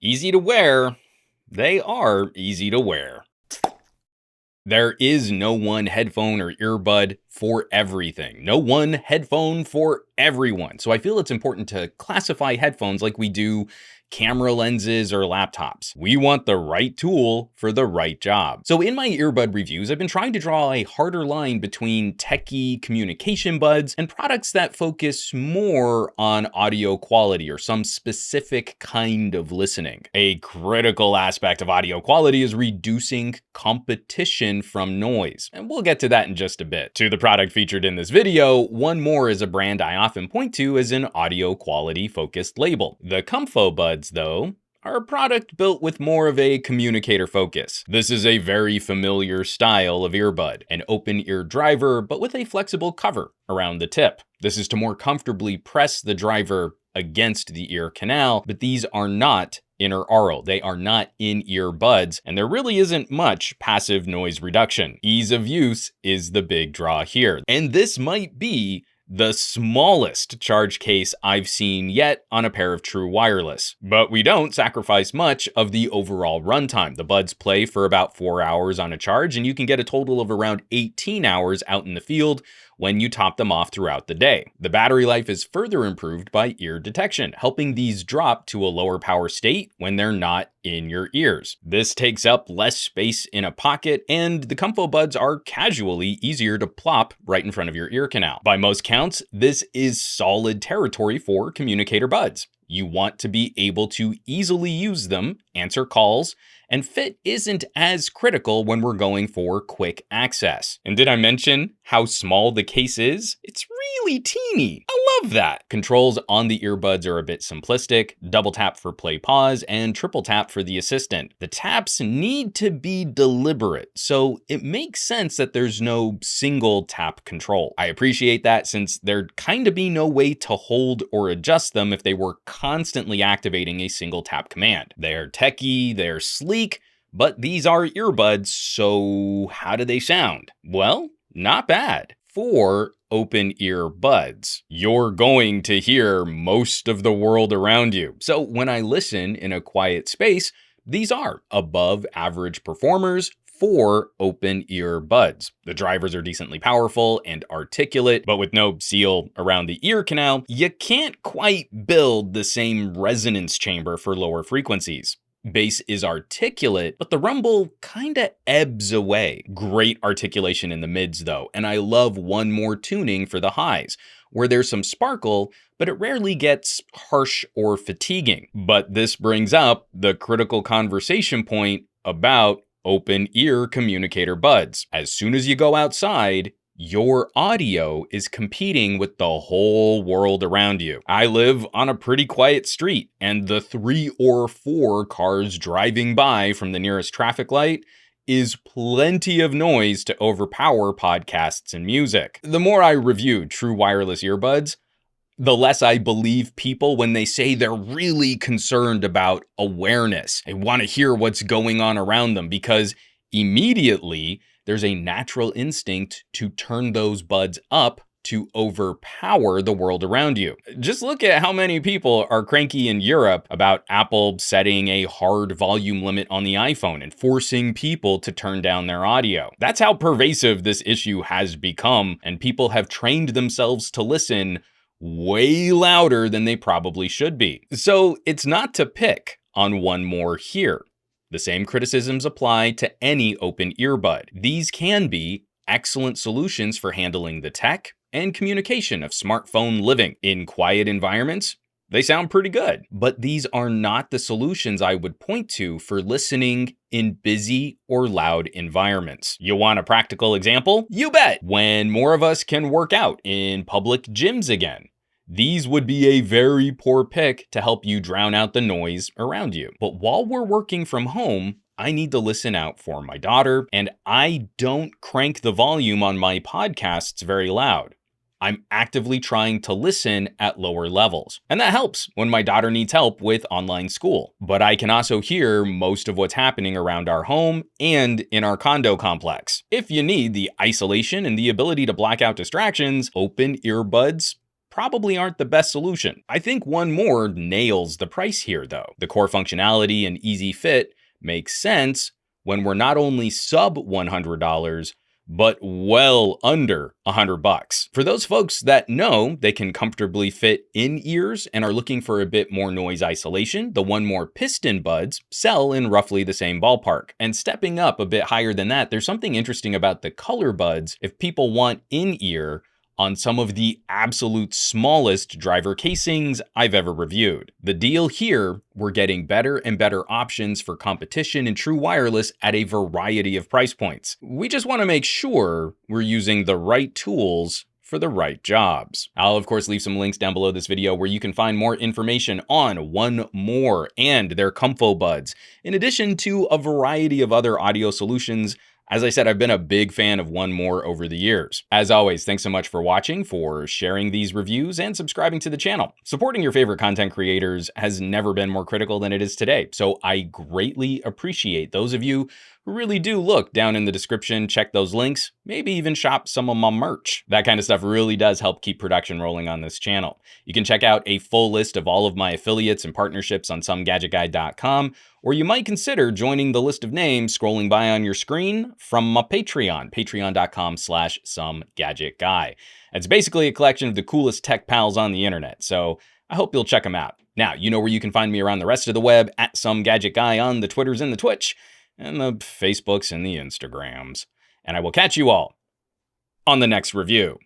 Easy to wear. They are easy to wear. There is no one headphone or earbud for everything. No one headphone for everyone. So I feel it's important to classify headphones like we do camera lenses or laptops. We want the right tool for the right job. So in my earbud reviews, I've been trying to draw a harder line between techie communication buds and products that focus more on audio quality or some specific kind of listening. A critical aspect of audio quality is reducing competition from noise, and we'll get to that in just a bit. To the product featured in this video, 1More is a brand I often point to as an audio quality focused label. The ComfoBuds, though, are a product built with more of a communicator focus. This is a very familiar style of earbud, an open ear driver, but with a flexible cover around the tip. This is to more comfortably press the driver against the ear canal, but these are not intraoral. They are not in-ear buds, and there really isn't much passive noise reduction. Ease of use is the big draw here. And this might be the smallest charge case I've seen yet on a pair of true wireless. But we don't sacrifice much of the overall runtime. The buds play for about 4 hours on a charge, and you can get a total of around 18 hours out in the field when you top them off throughout the day. The battery life is further improved by ear detection, helping these drop to a lower power state when they're not in your ears. This takes up less space in a pocket, and the ComfoBuds are casually easier to plop right in front of your ear canal. By most counts, this is solid territory for communicator buds. You want to be able to easily use them, answer calls, and fit isn't as critical when we're going for quick access. And did I mention how small the case is? It's really teeny. I love that. Controls on the earbuds are a bit simplistic: double tap for play pause and triple tap for the assistant. The taps need to be deliberate, so it makes sense that there's no single tap control. I appreciate that, since there'd kind of be no way to hold or adjust them if they were constantly activating a single tap command. They're techy, they're sleek, but these are earbuds, so how do they sound? Well, not bad. For open ear buds, you're going to hear most of the world around you. So when I listen in a quiet space, these are above average performers for open ear buds. The drivers are decently powerful and articulate, but with no seal around the ear canal, you can't quite build the same resonance chamber for lower frequencies. Bass is articulate, but the rumble kinda ebbs away. Great articulation in the mids though, and I love 1More tuning for the highs, where there's some sparkle, but it rarely gets harsh or fatiguing. But this brings up the critical conversation point about open ear communicator buds. As soon as you go outside, your audio is competing with the whole world around you. I live on a pretty quiet street, and the 3 or 4 cars driving by from the nearest traffic light is plenty of noise to overpower podcasts and music. The more I review true wireless earbuds, the less I believe people when they say they're really concerned about awareness. They want to hear what's going on around them, because immediately there's a natural instinct to turn those buds up to overpower the world around you. Just look at how many people are cranky in Europe about Apple setting a hard volume limit on the iPhone and forcing people to turn down their audio. That's how pervasive this issue has become, and people have trained themselves to listen way louder than they probably should be. So it's not to pick on 1More here. The same criticisms apply to any open earbud. These can be excellent solutions for handling the tech and communication of smartphone living. In quiet environments, they sound pretty good. But these are not the solutions I would point to for listening in busy or loud environments. You want a practical example? You bet! When more of us can work out in public gyms again, these would be a very poor pick to help you drown out the noise around you. But while we're working from home, I need to listen out for my daughter, and I don't crank the volume on my podcasts very loud. I'm actively trying to listen at lower levels. And that helps when my daughter needs help with online school. But I can also hear most of what's happening around our home and in our condo complex. If you need the isolation and the ability to black out distractions, open earbuds probably aren't the best solution. I think 1More nails the price here though. The core functionality and easy fit makes sense when we're not only sub $100, but well under $100. For those folks that know they can comfortably fit in ears and are looking for a bit more noise isolation, the 1More piston buds sell in roughly the same ballpark. And stepping up a bit higher than that, there's something interesting about the color buds if people want in-ear on some of the absolute smallest driver casings I've ever reviewed. The deal here, we're getting better and better options for competition and true wireless at a variety of price points. We just want to make sure we're using the right tools for the right jobs. I'll of course leave some links down below this video where you can find more information on 1More and their ComfoBuds, in addition to a variety of other audio solutions. As I said, I've been a big fan of 1More over the years. As always, thanks so much for watching, for sharing these reviews, and subscribing to the channel. Supporting your favorite content creators has never been more critical than it is today, so I greatly appreciate those of you who really do look down in the description, check those links, maybe even shop some of my merch. That kind of stuff really does help keep production rolling on this channel. You can check out a full list of all of my affiliates and partnerships on SomeGadgetGuy.com, or you might consider joining the list of names scrolling by on your screen from my Patreon, patreon.com/SomeGadgetGuy. It's basically a collection of the coolest tech pals on the internet, so I hope you'll check them out. Now, you know where you can find me around the rest of the web, at SomeGadgetGuy on the Twitters and the Twitch, and the Facebooks and the Instagrams. And I will catch you all on the next review.